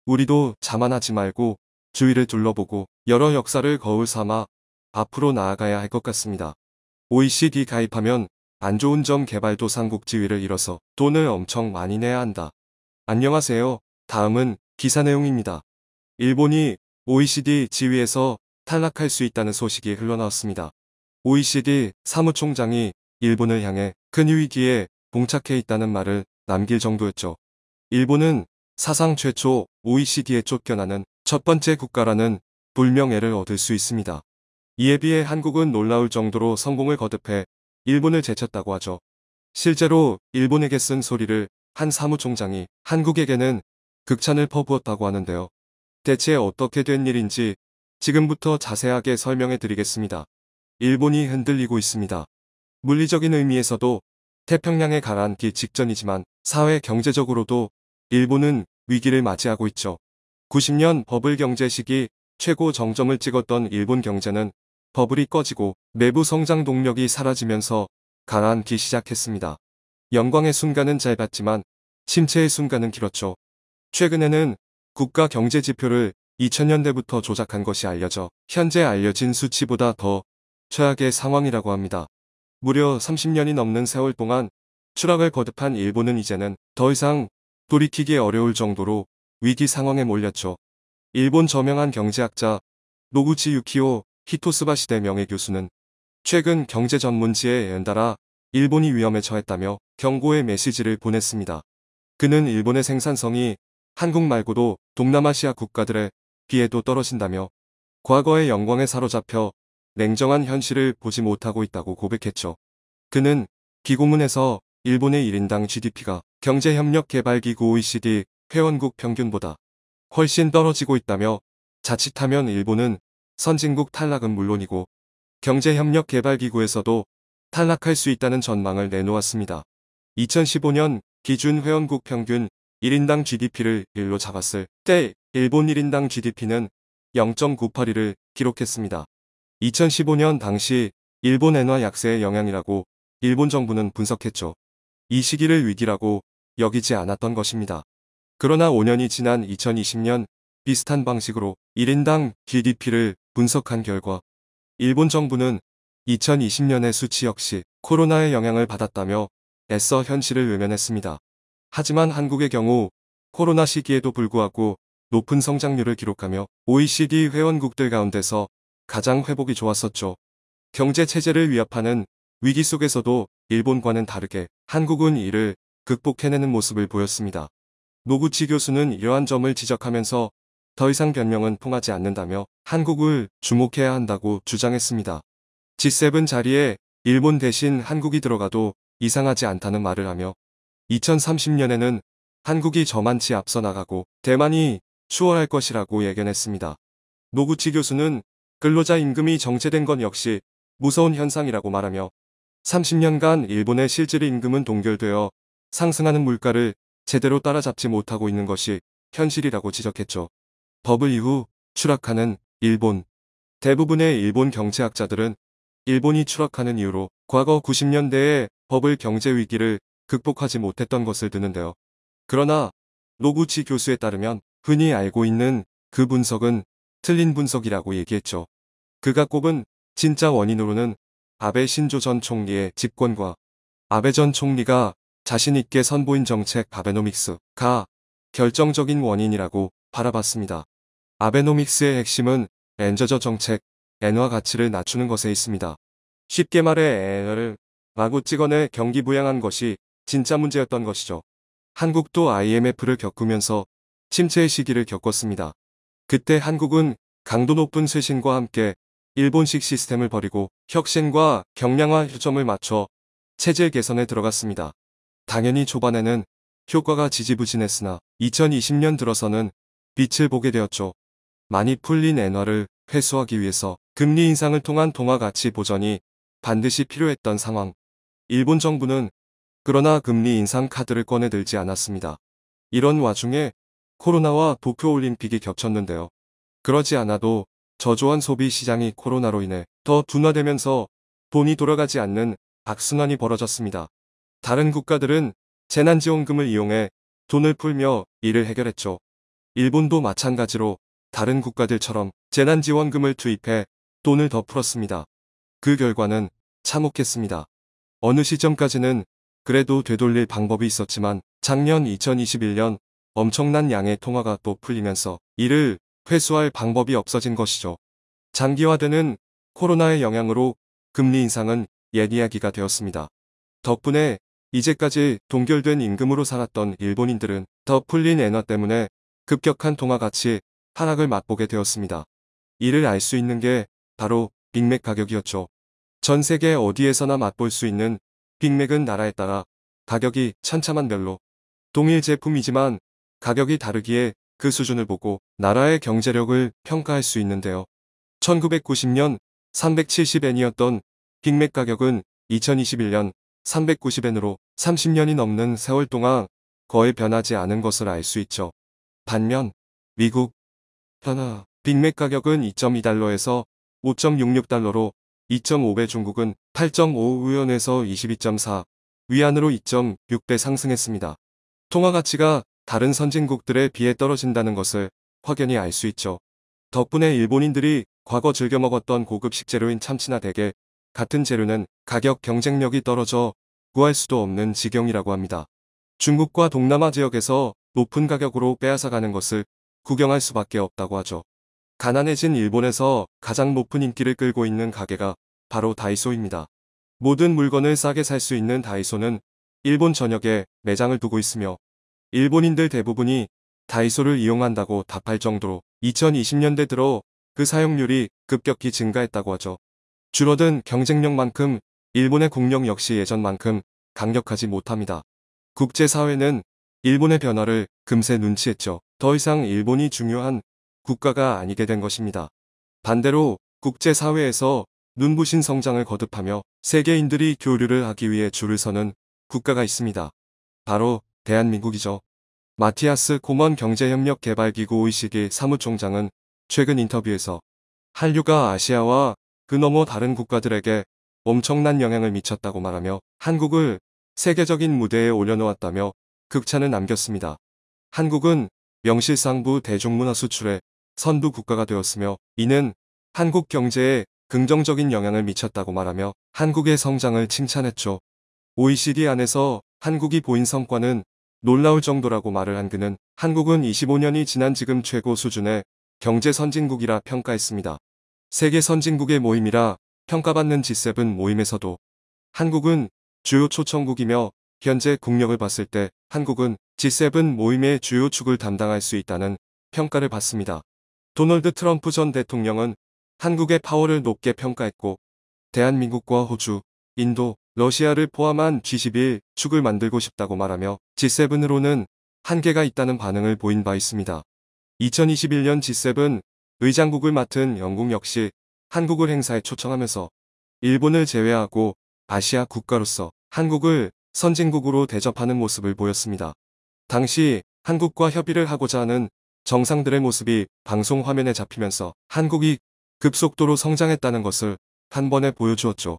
우리도 자만하지 말고 주위를 둘러보고 여러 역사를 거울 삼아 앞으로 나아가야 할 것 같습니다. OECD 가입하면 안 좋은 점 개발도상국 지위를 잃어서 돈을 엄청 많이 내야 한다. 안녕하세요. 다음은 기사 내용입니다. 일본이 OECD 지위에서 탈락할 수 있다는 소식이 흘러나왔습니다. OECD 사무총장이 일본을 향해 큰 위기에 봉착해 있다는 말을 남길 정도였죠. 일본은 사상 최초 OECD에 쫓겨나는 첫 번째 국가라는 불명예를 얻을 수 있습니다. 이에 비해 한국은 놀라울 정도로 성공을 거듭해 일본을 제쳤다고 하죠. 실제로 일본에게 쓴 소리를 한 사무총장이 한국에게는 극찬을 퍼부었다고 하는데요. 대체 어떻게 된 일인지 지금부터 자세하게 설명해 드리겠습니다. 일본이 흔들리고 있습니다. 물리적인 의미에서도 태평양에 가라앉기 직전이지만 사회 경제적으로도 일본은 위기를 맞이하고 있죠. 90년 버블 경제 시기 최고 정점을 찍었던 일본 경제는 버블이 꺼지고 내부 성장 동력이 사라지면서 가라앉기 시작했습니다. 영광의 순간은 짧았지만 침체의 순간은 길었죠. 최근에는 국가 경제 지표를 2000년대부터 조작한 것이 알려져 현재 알려진 수치보다 더 최악의 상황이라고 합니다. 무려 30년이 넘는 세월 동안 추락을 거듭한 일본은 이제는 더 이상 돌이키기 어려울 정도로 위기 상황에 몰렸죠. 일본 저명한 경제학자 노구치 유키오 히토스바 시대 명예교수는 최근 경제 전문지에 연달아 일본이 위험에 처했다며 경고의 메시지를 보냈습니다. 그는 일본의 생산성이 한국 말고도 동남아시아 국가들에 비해도 떨어진다며 과거의 영광에 사로잡혀 냉정한 현실을 보지 못하고 있다고 고백했죠. 그는 기고문에서 일본의 1인당 GDP가 경제협력개발기구 OECD 회원국 평균보다 훨씬 떨어지고 있다며 자칫하면 일본은 선진국 탈락은 물론이고 경제협력개발기구에서도 탈락할 수 있다는 전망을 내놓았습니다. 2015년 기준 회원국 평균 1인당 GDP를 1로 잡았을 때 일본 1인당 GDP는 0.982를 기록했습니다. 2015년 당시 일본 엔화 약세의 영향이라고 일본 정부는 분석했죠. 이 시기를 위기라고 여기지 않았던 것입니다. 그러나 5년이 지난 2020년 비슷한 방식으로 1인당 GDP를 분석한 결과 일본 정부는 2020년의 수치 역시 코로나의 영향을 받았다며 애써 현실을 외면했습니다. 하지만 한국의 경우 코로나 시기에도 불구하고 높은 성장률을 기록하며 OECD 회원국들 가운데서 가장 회복이 좋았었죠. 경제 체제를 위협하는 위기 속에서도 일본과는 다르게 한국은 이를 극복해내는 모습을 보였습니다. 노구치 교수는 이러한 점을 지적하면서 더 이상 변명은 통하지 않는다며 한국을 주목해야 한다고 주장했습니다. G7 자리에 일본 대신 한국이 들어가도 이상하지 않다는 말을 하며 2030년에는 한국이 저만치 앞서 나가고 대만이 추월할 것이라고 예견했습니다. 노구치 교수는 근로자 임금이 정체된 건 역시 무서운 현상이라고 말하며 30년간 일본의 실질 임금은 동결되어 상승하는 물가를 제대로 따라잡지 못하고 있는 것이 현실이라고 지적했죠. 버블 이후 추락하는 일본. 대부분의 일본 경제학자들은 일본이 추락하는 이유로 과거 90년대의 버블 경제 위기를 극복하지 못했던 것을 드는데요. 그러나 노구치 교수에 따르면 흔히 알고 있는 그 분석은 틀린 분석이라고 얘기했죠. 그가 꼽은 진짜 원인으로는 아베 신조 전 총리의 집권과 아베 전 총리가 자신있게 선보인 정책 아베노믹스가 결정적인 원인이라고 바라봤습니다. 아베노믹스의 핵심은 엔저저 정책, 엔화 가치를 낮추는 것에 있습니다. 쉽게 말해 엔화를 마구 찍어내 경기 부양한 것이 진짜 문제였던 것이죠. 한국도 IMF를 겪으면서 침체의 시기를 겪었습니다. 그때 한국은 강도 높은 쇄신과 함께 일본식 시스템을 버리고 혁신과 경량화 휴점을 맞춰 체질 개선에 들어갔습니다. 당연히 초반에는 효과가 지지부진했으나 2020년 들어서는 빛을 보게 되었죠. 많이 풀린 엔화를 회수하기 위해서 금리 인상을 통한 통화 가치 보전이 반드시 필요했던 상황. 일본 정부는 그러나 금리 인상 카드를 꺼내들지 않았습니다. 이런 와중에 코로나와 도쿄올림픽이 겹쳤는데요. 그러지 않아도 저조한 소비 시장이 코로나로 인해 더 둔화되면서 돈이 돌아가지 않는 악순환이 벌어졌습니다. 다른 국가들은 재난지원금을 이용해 돈을 풀며 이를 해결했죠. 일본도 마찬가지로 다른 국가들처럼 재난지원금을 투입해 돈을 더 풀었습니다. 그 결과는 참혹했습니다. 어느 시점까지는 그래도 되돌릴 방법이 있었지만 작년 2021년 엄청난 양의 통화가 또 풀리면서 이를 회수할 방법이 없어진 것이죠. 장기화되는 코로나의 영향으로 금리 인상은 옛 이야기가 되었습니다. 덕분에 이제까지 동결된 임금으로 살았던 일본인들은 더 풀린 엔화 때문에 급격한 통화 가치 하락을 맛보게 되었습니다. 이를 알 수 있는 게 바로 빅맥 가격이었죠. 전 세계 어디에서나 맛볼 수 있는 빅맥은 나라에 따라 가격이 천차만별로 동일 제품이지만 가격이 다르기에 그 수준을 보고 나라의 경제력을 평가할 수 있는데요. 1990년 370엔이었던 빅맥 가격은 2021년 390엔으로 30년이 넘는 세월 동안 거의 변하지 않은 것을 알 수 있죠. 반면 미국 하나 빅맥 가격은 2.2달러에서 5.66달러로 2.5배, 중국은 8.5위안에서 22.4 위안으로 2.6배 상승했습니다. 통화 가치가 다른 선진국들에 비해 떨어진다는 것을 확연히 알 수 있죠. 덕분에 일본인들이 과거 즐겨 먹었던 고급 식재료인 참치나 대게 같은 재료는 가격 경쟁력이 떨어져 구할 수도 없는 지경이라고 합니다. 중국과 동남아 지역에서 높은 가격으로 빼앗아가는 것을 구경할 수밖에 없다고 하죠. 가난해진 일본에서 가장 높은 인기를 끌고 있는 가게가 바로 다이소입니다. 모든 물건을 싸게 살 수 있는 다이소는 일본 전역에 매장을 두고 있으며 일본인들 대부분이 다이소를 이용한다고 답할 정도로 2020년대 들어 그 사용률이 급격히 증가했다고 하죠. 줄어든 경쟁력만큼 일본의 국력 역시 예전만큼 강력하지 못합니다. 국제사회는 일본의 변화를 금세 눈치했죠. 더 이상 일본이 중요한 국가가 아니게 된 것입니다. 반대로 국제사회에서 눈부신 성장을 거듭하며 세계인들이 교류를 하기 위해 줄을 서는 국가가 있습니다. 바로 대한민국이죠. 마티아스 코먼 경제협력개발기구 OECD 사무총장은 최근 인터뷰에서 한류가 아시아와 그 너머 다른 국가들에게 엄청난 영향을 미쳤다고 말하며 한국을 세계적인 무대에 올려놓았다며 극찬을 남겼습니다. 한국은 명실상부 대중문화 수출의 선두 국가가 되었으며 이는 한국 경제에 긍정적인 영향을 미쳤다고 말하며 한국의 성장을 칭찬했죠. OECD 안에서 한국이 보인 성과는 놀라울 정도라고 말을 한 그는 한국은 25년이 지난 지금 최고 수준의 경제 선진국이라 평가했습니다. 세계 선진국의 모임이라 평가받는 G7 모임에서도 한국은 주요 초청국이며 현재 국력을 봤을 때 한국은 G7 모임의 주요 축을 담당할 수 있다는 평가를 받습니다. 도널드 트럼프 전 대통령은 한국의 파워를 높게 평가했고 대한민국과 호주, 인도, 러시아를 포함한 G11 축을 만들고 싶다고 말하며 G7으로는 한계가 있다는 반응을 보인 바 있습니다. 2021년 G7 의장국을 맡은 영국 역시 한국을 행사에 초청하면서 일본을 제외하고 아시아 국가로서 한국을 선진국으로 대접하는 모습을 보였습니다. 당시 한국과 협의를 하고자 하는 정상들의 모습이 방송 화면에 잡히면서 한국이 급속도로 성장했다는 것을 한 번에 보여주었죠.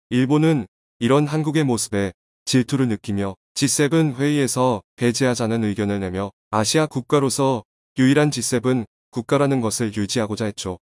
일본은 이런 한국의 모습에 질투를 느끼며 G7 회의에서 배제하자는 의견을 내며 아시아 국가로서 유일한 G7 국가라는 것을 유지하고자 했죠.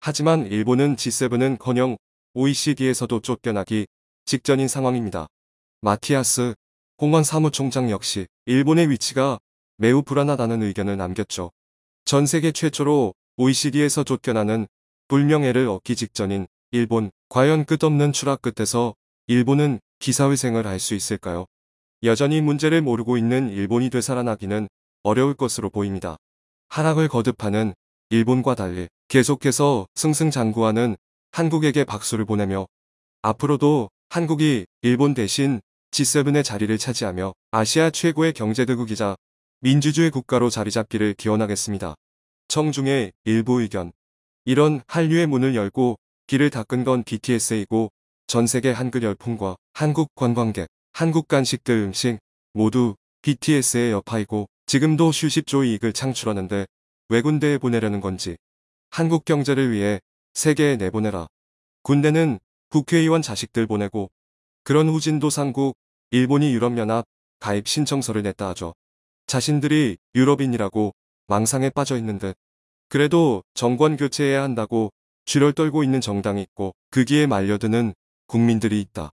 하지만 일본은 G7은커녕 OECD에서도 쫓겨나기 직전인 상황입니다. 마티아스 홍원 사무총장 역시 일본의 위치가 매우 불안하다는 의견을 남겼죠. 전 세계 최초로 OECD에서 쫓겨나는 불명예를 얻기 직전인 일본, 과연 끝없는 추락 끝에서 일본은 기사회생을 할 수 있을까요? 여전히 문제를 모르고 있는 일본이 되살아나기는 어려울 것으로 보입니다. 하락을 거듭하는 일본과 달리 계속해서 승승장구하는 한국에게 박수를 보내며 앞으로도 한국이 일본 대신 G7의 자리를 차지하며 아시아 최고의 경제대국이자 민주주의 국가로 자리 잡기를 기원하겠습니다. 청중의 일부 의견. 이런 한류의 문을 열고 길을 닦은 건 BTS이고 전 세계 한글 열풍과 한국 관광객, 한국 간식들 음식 모두 BTS의 여파이고 지금도 수십조 이익을 창출하는데 왜 군대에 보내려는 건지. 한국 경제를 위해 세계에 내보내라. 군대는 국회의원 자식들 보내고 그런 후진도 상국 일본이 유럽연합 가입 신청서를 냈다 하죠. 자신들이 유럽인이라고 망상에 빠져 있는 듯. 그래도 정권 교체해야 한다고 쥐를 떨고 있는 정당이 있고 그 기에 말려드는 국민들이 있다.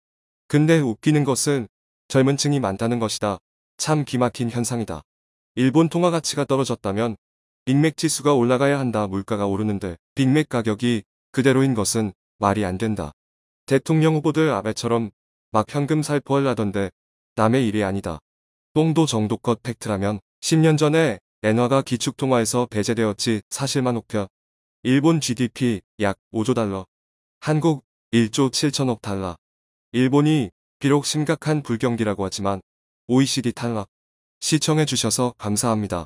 근데 웃기는 것은 젊은 층이 많다는 것이다. 참 기막힌 현상이다. 일본 통화 가치가 떨어졌다면 빅맥 지수가 올라가야 한다. 물가가 오르는데 빅맥 가격이 그대로인 것은 말이 안 된다. 대통령 후보들 아베처럼 막 현금 살포하려던데 남의 일이 아니다. 똥도 정도껏 팩트라면 10년 전에 엔화가 기축통화에서 배제되었지 사실만 혹여. 일본 GDP 약 5조 달러. 한국 1조 7천억 달러. 일본이 비록 심각한 불경기라고 하지만 OECD 탈락. 시청해주셔서 감사합니다.